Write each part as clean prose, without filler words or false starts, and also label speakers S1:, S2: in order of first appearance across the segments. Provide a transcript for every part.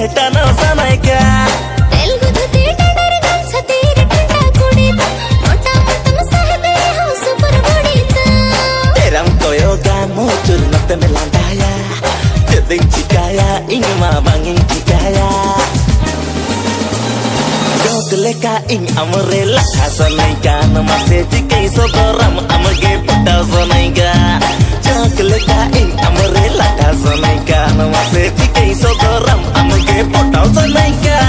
S1: सेटा न सनाइका
S2: तेलुगु धुती डडर गल छतीर ठंडा कुड़ीता मोटा मतम साहबे हो सुपर बुड़ीता
S1: तेरम कोयो गामो चुरनत melandaya Jeding cikaya ing mabanging cikaya Dogleka ing amrela hasanaiga namase jikai sogoram amage pata sanaiga Dogleka ing amrela hasanaiga namase jikai sogoram amage pata sanaiga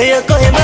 S1: Yo coge